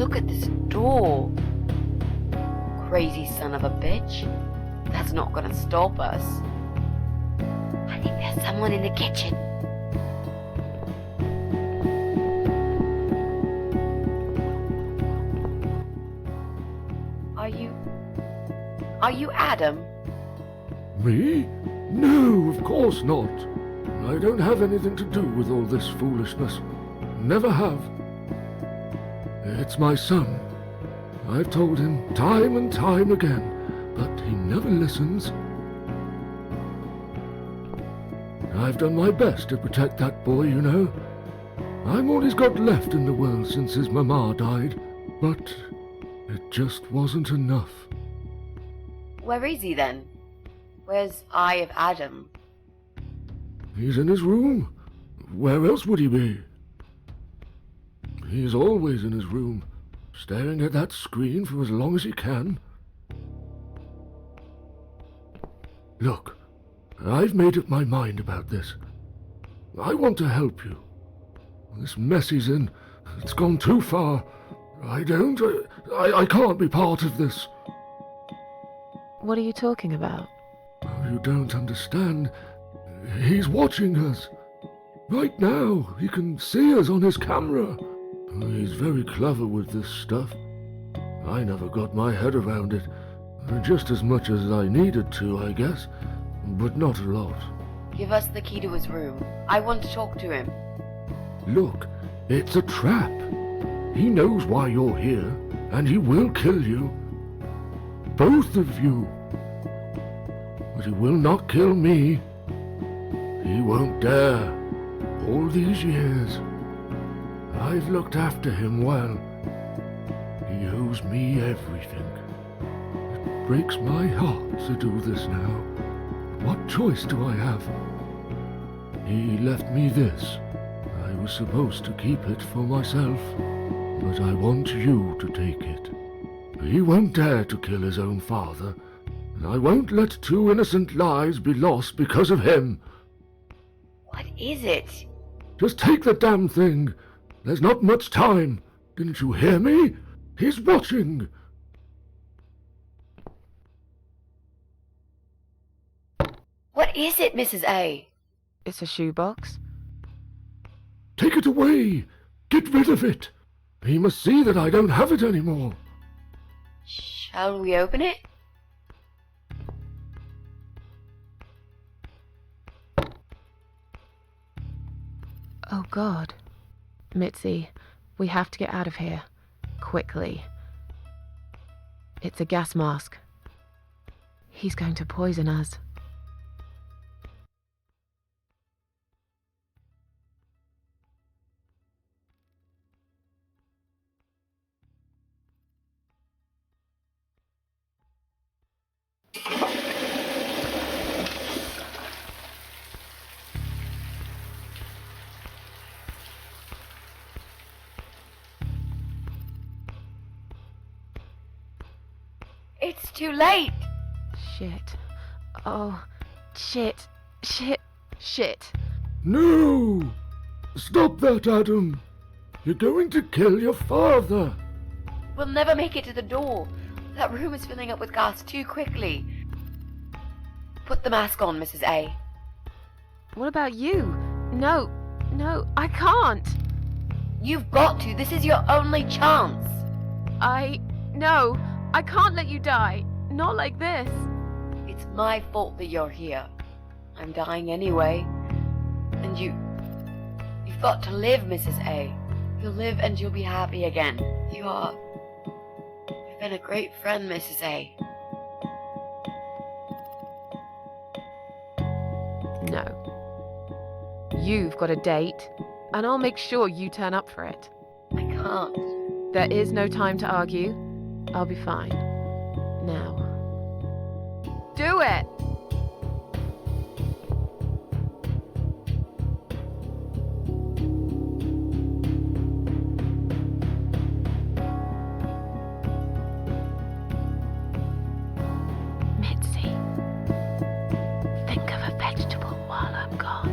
Look at this door. Crazy son of a bitch. That's not gonna stop us. I think there's someone in the kitchen. Are you Adam? Me? No, of course not. I don't have anything to do with all this foolishness. Never have. It's my son. I've told him time and time again, but he never listens. I've done my best to protect that boy, you know. I'm all he's got left in the world since his mama died, but it just wasn't enough. Where is he then? Where's Eye of Adam? He's in his room. Where else would he be? He's always in his room, staring at that screen for as long as he can. Look, I've made up my mind about this. I want to help you. This mess he's in, it's gone too far. I can't be part of this. What are you talking about? Oh, you don't understand. He's watching us. Right now, he can see us on his camera. He's very clever with this stuff. I never got my head around it. Just as much as I needed to, I guess. But not a lot. Give us the key to his room. I want to talk to him. Look, it's a trap. He knows why you're here, and he will kill you. Both of you. But he will not kill me. He won't dare. All these years, I've looked after him well. He owes me everything. It breaks my heart to do this now. What choice do I have? He left me this. I was supposed to keep it for myself, but I want you to take it. He won't dare to kill his own father, and I won't let two innocent lives be lost because of him. What is it? Just take the damn thing. There's not much time. Didn't you hear me? He's watching. What is it, Mrs. A? It's a shoebox. Take it away. Get rid of it. He must see that I don't have it anymore. Shall we open it? Oh God. Mitzi, we have to get out of here. Quickly. It's a gas mask. He's going to poison us. It's too late. Shit. Oh, shit. Shit. No! Stop that, Adam. You're going to kill your father. We'll never make it to the door. That room is filling up with gas too quickly. Put the mask on, Mrs. A. What about you? No, I can't. You've got to. This is your only chance. No, I can't let you die. Not like this. It's my fault that you're here. I'm dying anyway. And you've got to live, Mrs. A. You'll live and you'll be happy again. You've been a great friend, Mrs. A. No. You've got a date, and I'll make sure you turn up for it. I can't. There is no time to argue. I'll be fine. Now. Do it! Mitzi, think of a vegetable while I'm gone.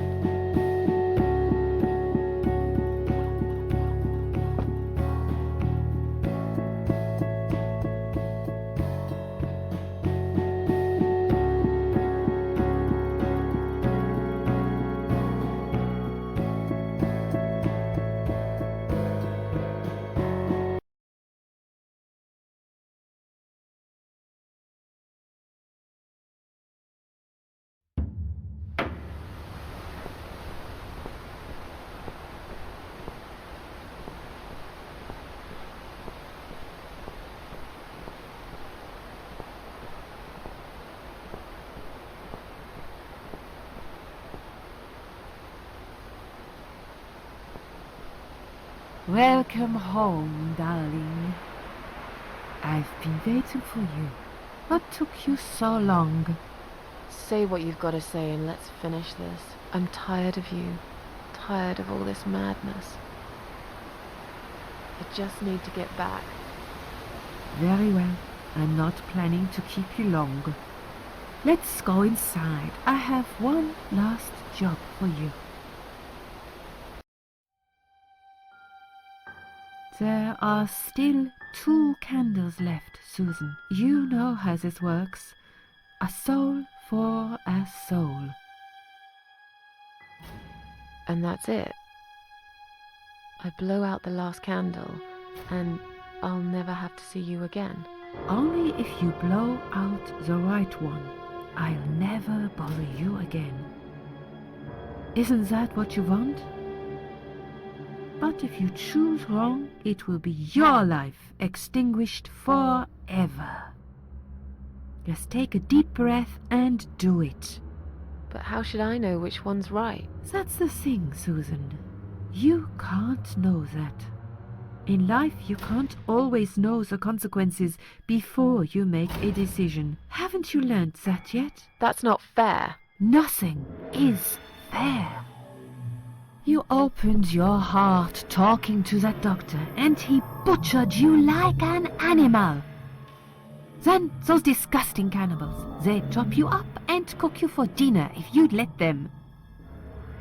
Welcome home, darling. I've been waiting for you. What took you so long? Say what you've got to say and let's finish this. I'm tired of you. Tired of all this madness. I just need to get back. Very well. I'm not planning to keep you long. Let's go inside. I have one last job for you. There are still 2 candles left, Susan. You know how this works. A soul for a soul. And that's it. I blow out the last candle and I'll never have to see you again. Only if you blow out the right one. I'll never bother you again. Isn't that what you want? But if you choose wrong, it will be your life extinguished forever. Just take a deep breath and do it. But how should I know which one's right? That's the thing, Susan. You can't know that. In life, you can't always know the consequences before you make a decision. Haven't you learned that yet? That's not fair. Nothing is fair. You opened your heart talking to that doctor, and he butchered you like an animal. Then those disgusting cannibals, they'd chop you up and cook you for dinner if you'd let them.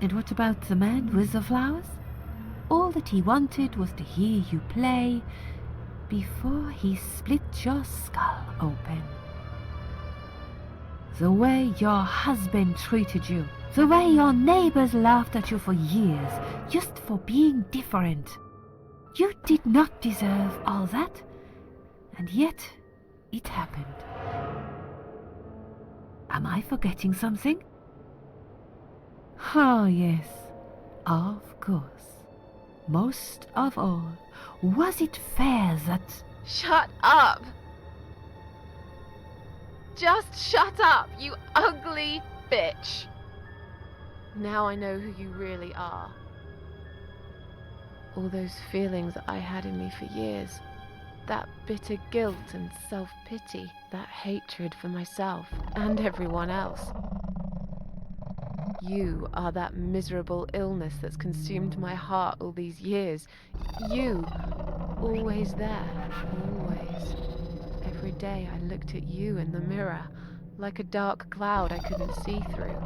And what about the man with the flowers? All that he wanted was to hear you play before he split your skull open. The way your husband treated you, the way your neighbors laughed at you for years, just for being different. You did not deserve all that, and yet it happened. Am I forgetting something? Oh, yes, of course. Most of all, was it fair that... Shut up! Just shut up, you ugly bitch! Now I know who you really are. All those feelings I had in me for years. That bitter guilt and self-pity. That hatred for myself and everyone else. You are that miserable illness that's consumed my heart all these years. You, always there, always. Every day I looked at you in the mirror, like a dark cloud I couldn't see through.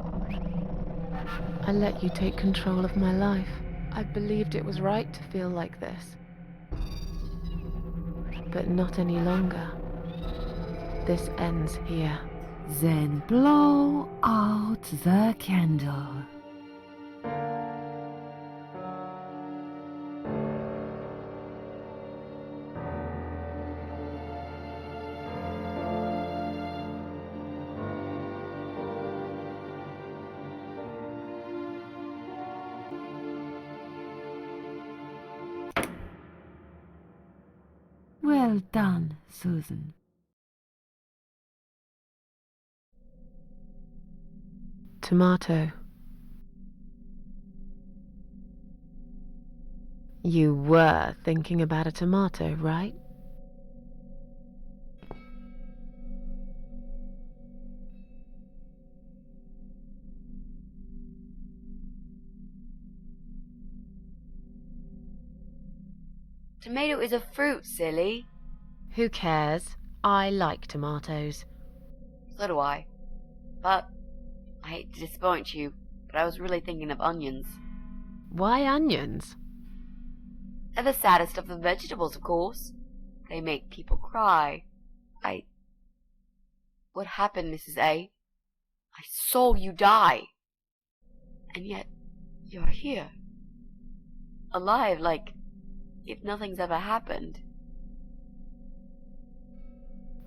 I let you take control of my life. I believed it was right to feel like this. But not any longer. This ends here. Then blow out the candle. Well done, Susan. Tomato. You were thinking about a tomato, right? Tomato is a fruit, silly. Who cares? I like tomatoes. So do I. But I hate to disappoint you, but I was really thinking of onions. Why onions? They're the saddest of the vegetables, of course. They make people cry. What happened, Mrs. A? I saw you die. And yet, you're here. Alive, like if nothing's ever happened.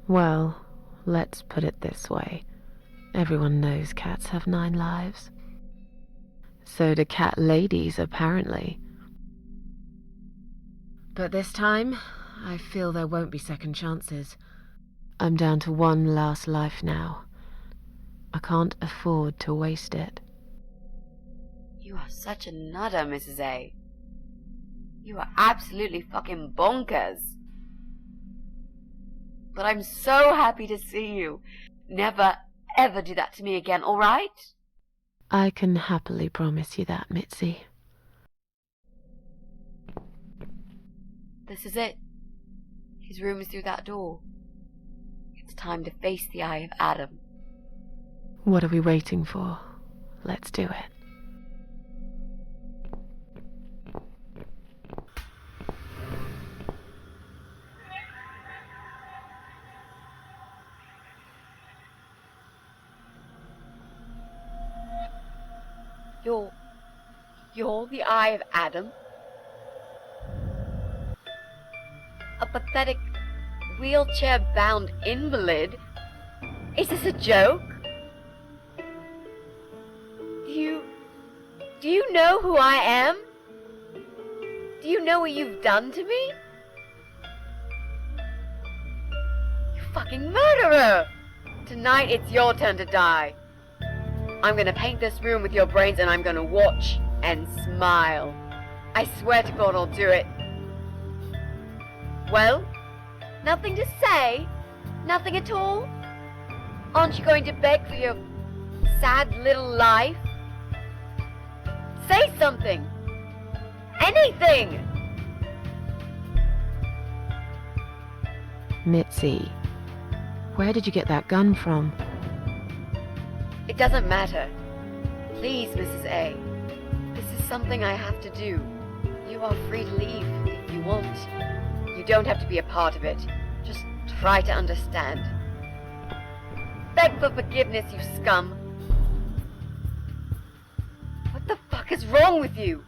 Well, let's put it this way. Everyone knows cats have 9 lives. So do cat ladies, apparently. But this time, I feel there won't be second chances. I'm down to 1 last life now. I can't afford to waste it. You are such a nutter, Mrs. A. You are absolutely fucking bonkers. But I'm so happy to see you. Never, ever do that to me again, alright? I can happily promise you that, Mitzi. This is it. His room is through that door. It's time to face the Eye of Adam. What are we waiting for? Let's do it. You're the Eye of Adam? A pathetic, wheelchair-bound invalid? Is this a joke? Do you know who I am? Do you know what you've done to me? You fucking murderer! Tonight it's your turn to die. I'm gonna paint this room with your brains and I'm gonna watch and smile. I swear to God I'll do it. Well, nothing to say? Nothing at all? Aren't you going to beg for your sad little life? Say something! Anything! Mitzi, where did you get that gun from? It doesn't matter. Please, Mrs. A. This is something I have to do. You are free to leave if you want. You don't have to be a part of it. Just try to understand. Beg for forgiveness, you scum. What the fuck is wrong with you?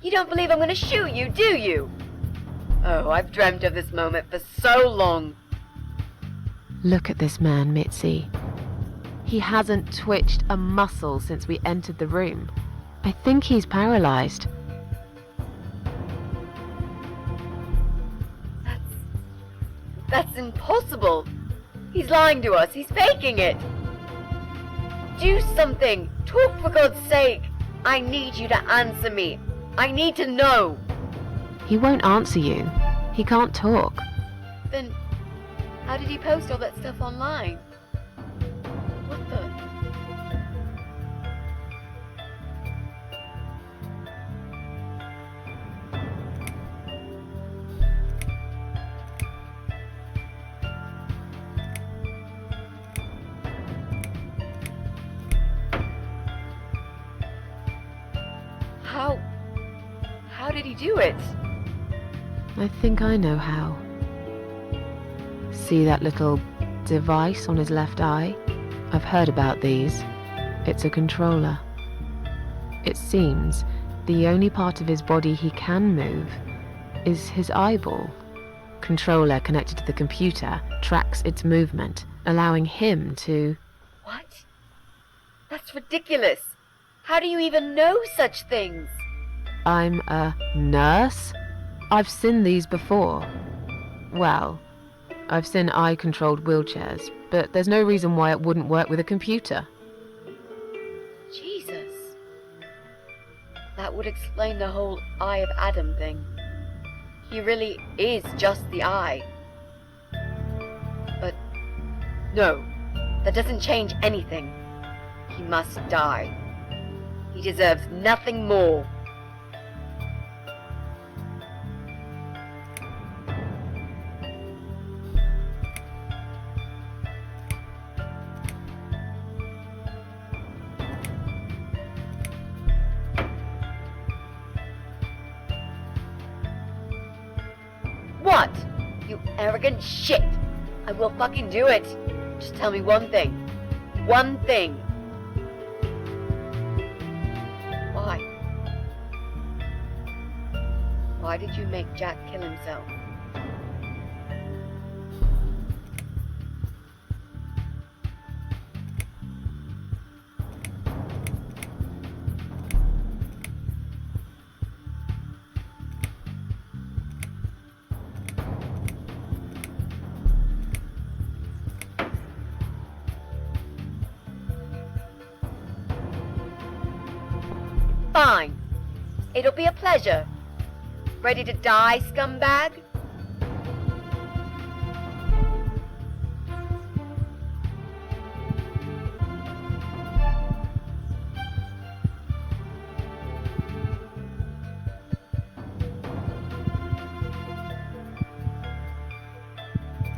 You don't believe I'm gonna shoot you, do you? Oh, I've dreamt of this moment for so long. Look at this man, Mitzi. He hasn't twitched a muscle since we entered the room. I think he's paralyzed. That's impossible. He's lying to us. He's faking it. Do something. Talk for God's sake. I need you to answer me. I need to know. He won't answer you. He can't talk. Then, how did he post all that stuff online? What the? How did he do it? I think I know how. See that little device on his left eye? I've heard about these. It's a controller. It seems the only part of his body he can move is his eyeball. Controller connected to the computer tracks its movement, allowing him to... What? That's ridiculous. How do you even know such things? I'm a nurse? I've seen these before. Well, I've seen eye-controlled wheelchairs, but there's no reason why it wouldn't work with a computer. Jesus. That would explain the whole Eye of Adam thing. He really is just the eye. But no, that doesn't change anything. He must die. He deserves nothing more. What? You arrogant shit! I will fucking do it! Just tell me one thing. One thing. Why? Why did you make Jack kill himself? Fine. It'll be a pleasure. Ready to die, scumbag?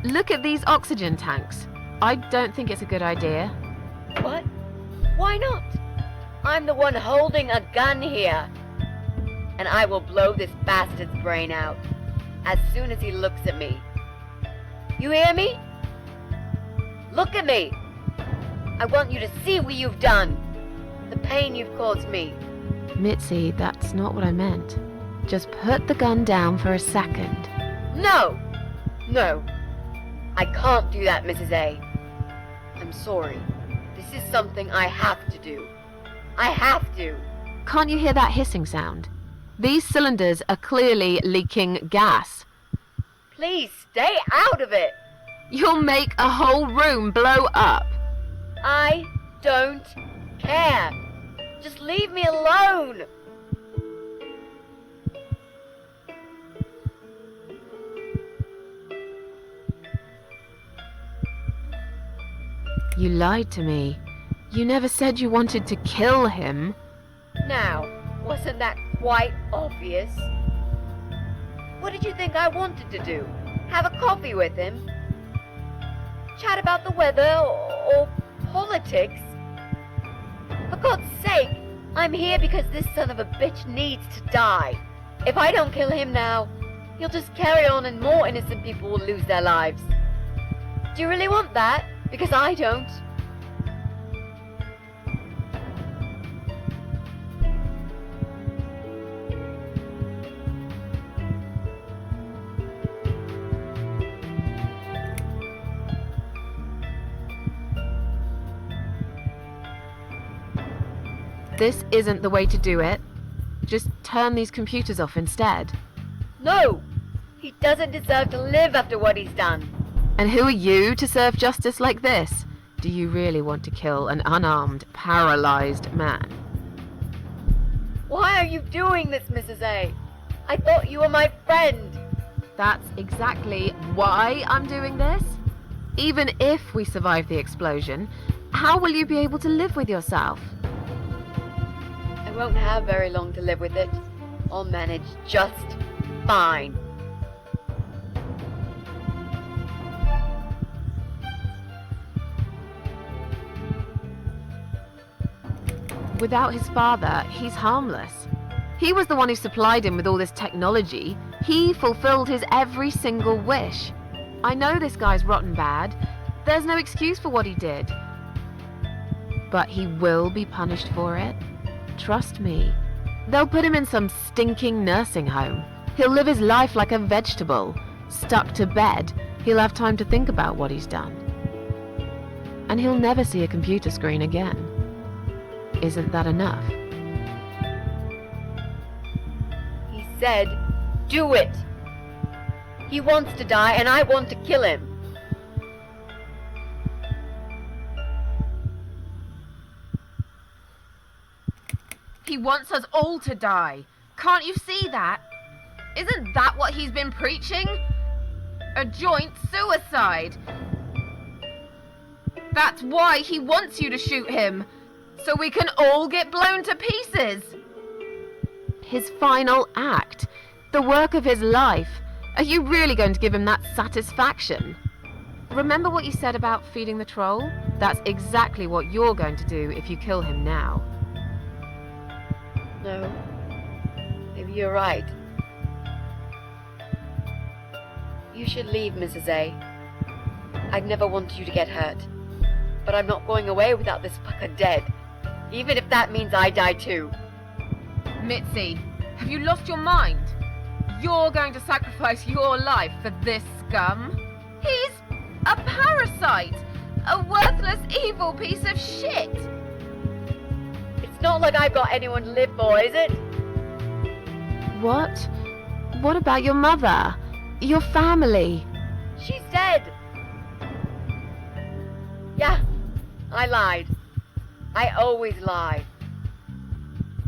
Look at these oxygen tanks. I don't think it's a good idea. What? Why not? I'm the one holding a gun here. And I will blow this bastard's brain out as soon as he looks at me. You hear me? Look at me. I want you to see what you've done. The pain you've caused me. Mitzi, that's not what I meant. Just put the gun down for a second. No! No. I can't do that, Mrs. A. I'm sorry. This is something I have to do. I have to. Can't you hear that hissing sound? These cylinders are clearly leaking gas. Please stay out of it. You'll make a whole room blow up. I don't care. Just leave me alone. You lied to me. You never said you wanted to kill him. Now, wasn't that quite obvious? What did you think I wanted to do? Have a coffee with him? Chat about the weather or politics? For God's sake, I'm here because this son of a bitch needs to die. If I don't kill him now, he'll just carry on and more innocent people will lose their lives. Do you really want that? Because I don't. This isn't the way to do it. Just turn these computers off instead. No! He doesn't deserve to live after what he's done. And who are you to serve justice like this? Do you really want to kill an unarmed, paralyzed man? Why are you doing this, Mrs. A? I thought you were my friend. That's exactly why I'm doing this. Even if we survive the explosion, how will you be able to live with yourself? I won't have very long to live with it. I'll manage just fine. Without his father, he's harmless. He was the one who supplied him with all this technology. He fulfilled his every single wish. I know this guy's rotten bad. There's no excuse for what he did. But he will be punished for it. Trust me. They'll put him in some stinking nursing home. He'll live his life like a vegetable. Stuck to bed, he'll have time to think about what he's done. And he'll never see a computer screen again. Isn't that enough? He said, do it. He wants to die and I want to kill him. He wants us all to die. Can't you see that? Isn't that what he's been preaching? A joint suicide. That's why he wants you to shoot him. So we can all get blown to pieces. His final act. The work of his life. Are you really going to give him that satisfaction? Remember what you said about feeding the troll? That's exactly what you're going to do if you kill him now. No. Maybe you're right. You should leave, Mrs. A. I'd never want you to get hurt. But I'm not going away without this fucker dead. Even if that means I die too. Mitzi, have you lost your mind? You're going to sacrifice your life for this scum? He's a parasite! A worthless, evil piece of shit! It's not like I've got anyone to live for, is it? What? What about your mother? Your family? She's dead. Yeah, I lied. I always lie.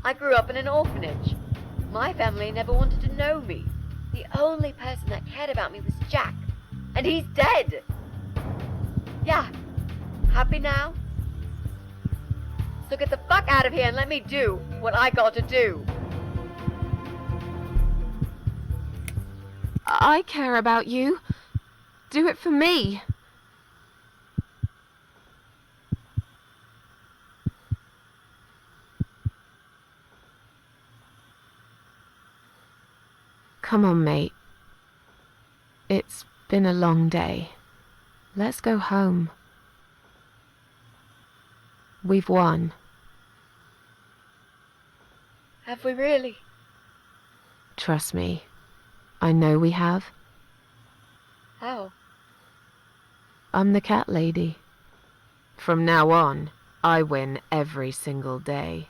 I grew up in an orphanage. My family never wanted to know me. The only person that cared about me was Jack. And he's dead! Yeah. Happy now? So get the fuck out of here and let me do what I got to do. I care about you. Do it for me. Come on, mate. It's been a long day. Let's go home. We've won. Have we really? Trust me. I know we have. How? I'm the cat lady. From now on, I win every single day.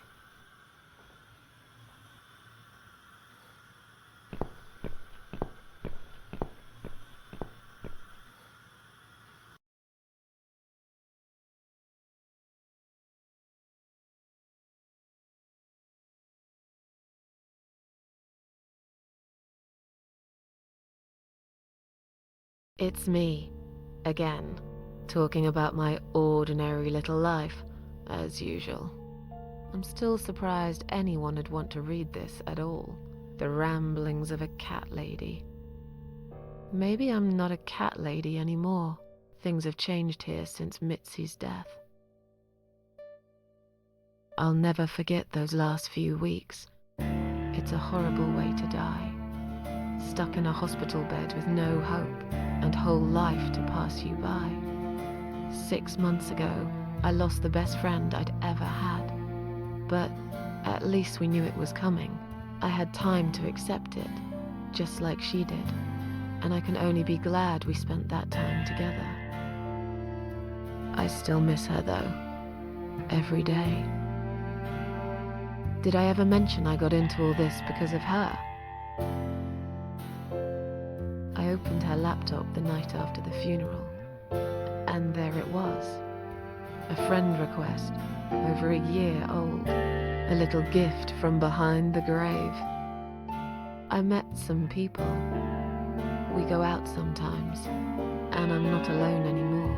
It's me, again, talking about my ordinary little life, as usual. I'm still surprised anyone would want to read this at all. The ramblings of a cat lady. Maybe I'm not a cat lady anymore. Things have changed here since Mitzi's death. I'll never forget those last few weeks. It's a horrible way to die. Stuck in a hospital bed with no hope and whole life to pass you by. 6 months ago, I lost the best friend I'd ever had. But at least we knew it was coming. I had time to accept it, just like she did. And I can only be glad we spent that time together. I still miss her though, every day. Did I ever mention I got into all this because of her? I opened her laptop the night after the funeral, and there it was. A friend request, over a year old. A little gift from behind the grave. I met some people. We go out sometimes, and I'm not alone anymore.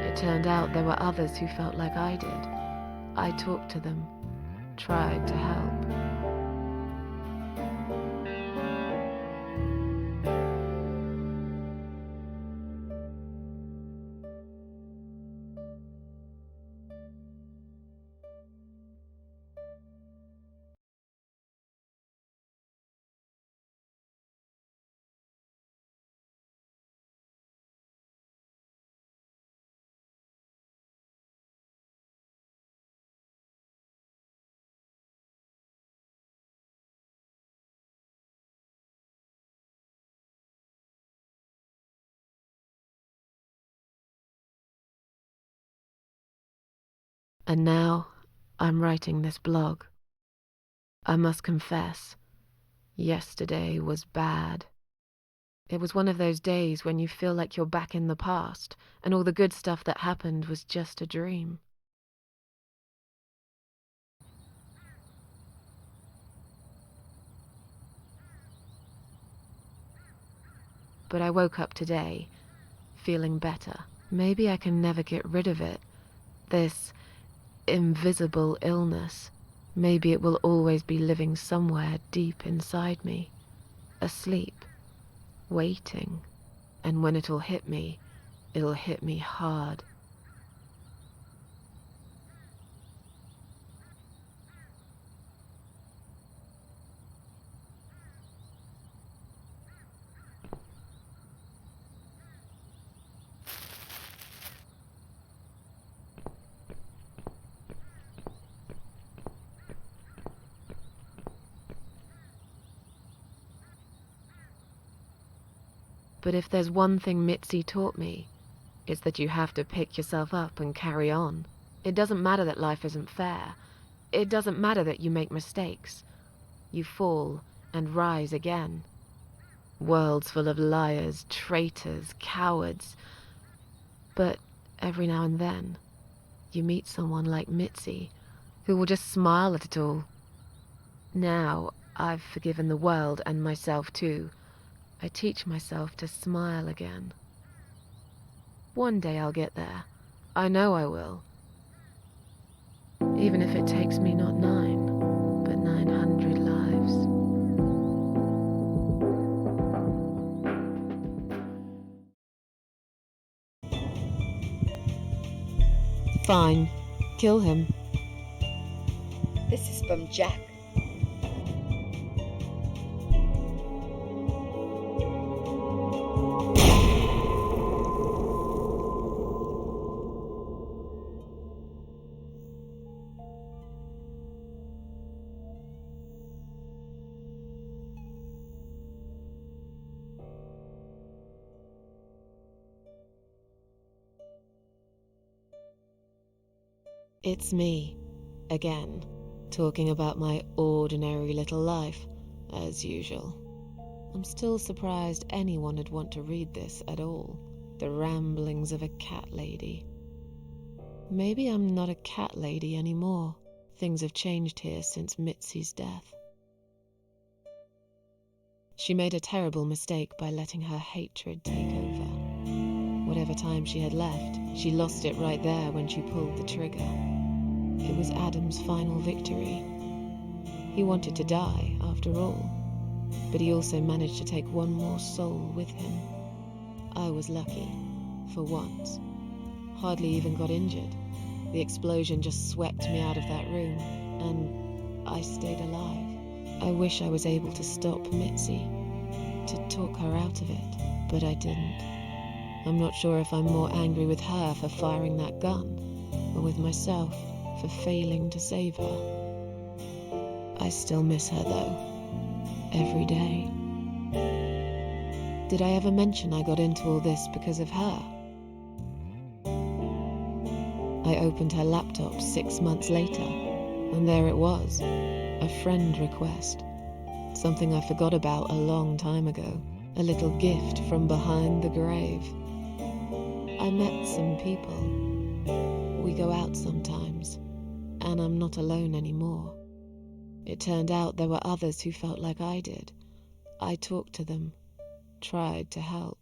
It turned out there were others who felt like I did. I talked to them, tried to help. And now, I'm writing this blog. I must confess, yesterday was bad. It was one of those days when you feel like you're back in the past, and all the good stuff that happened was just a dream. But I woke up today, feeling better. Maybe I can never get rid of it. This invisible illness. Maybe it will always be living somewhere deep inside me, asleep, waiting, and when it'll hit me hard. But if there's one thing Mitzi taught me, it's that you have to pick yourself up and carry on. It doesn't matter that life isn't fair. It doesn't matter that you make mistakes. You fall and rise again. Worlds full of liars, traitors, cowards. But every now and then, you meet someone like Mitzi, who will just smile at it all. Now, I've forgiven the world and myself too. I teach myself to smile again. One day I'll get there. I know I will. Even if it takes me not 9, but 900 lives. Fine. Kill him. This is from Jack. It's me, again, talking about my ordinary little life, as usual. I'm still surprised anyone would want to read this at all. The ramblings of a cat lady. Maybe I'm not a cat lady anymore. Things have changed here since Mitzi's death. She made a terrible mistake by letting her hatred take over. Whatever time she had left, she lost it right there when she pulled the trigger. It was Adam's final victory. He wanted to die, after all, but he also managed to take one more soul with him. I was lucky, for once. Hardly even got injured. The explosion just swept me out of that room, and I stayed alive. I wish I was able to stop Mitzi, to talk her out of it, but I didn't. I'm not sure if I'm more angry with her for firing that gun, or with myself for failing to save her. I still miss her, though. Every day. Did I ever mention I got into all this because of her? I opened her laptop 6 months later, and there it was, a friend request. Something I forgot about a long time ago. A little gift from behind the grave. I met some people. We go out sometimes, and I'm not alone anymore. It turned out there were others who felt like I did. I talked to them, tried to help.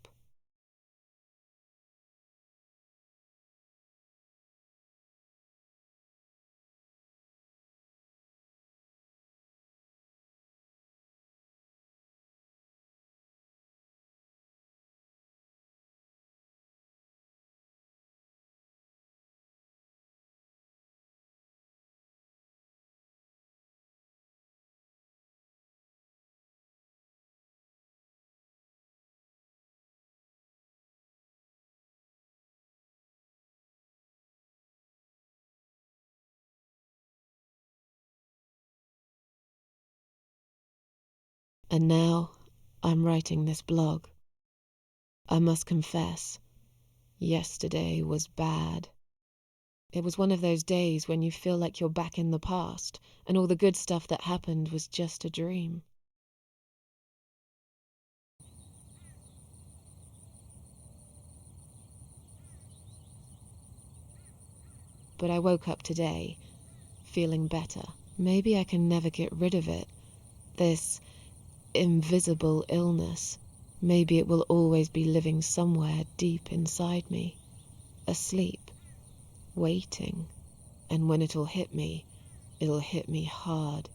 And now, I'm writing this blog. I must confess, yesterday was bad. It was one of those days when you feel like you're back in the past, and all the good stuff that happened was just a dream. But I woke up today, feeling better. Maybe I can never get rid of it. This invisible illness. Maybe it will always be living somewhere deep inside me, asleep, waiting, and when it'll hit me hard.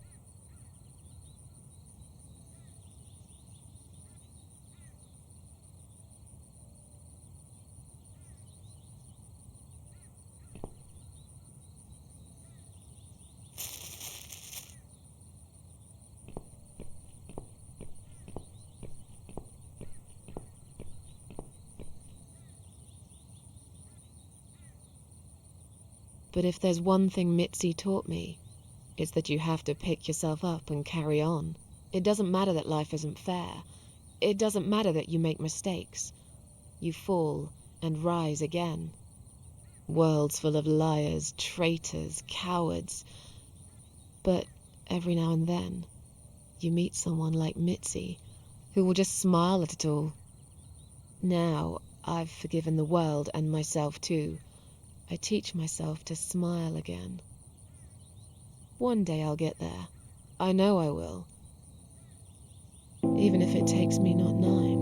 But if there's one thing Mitzi taught me, it's that you have to pick yourself up and carry on. It doesn't matter that life isn't fair. It doesn't matter that you make mistakes. You fall and rise again. Worlds full of liars, traitors, cowards. But every now and then, you meet someone like Mitzi, who will just smile at it all. Now, I've forgiven the world and myself too. I teach myself to smile again. One day I'll get there. I know I will. even if it takes me not knowing.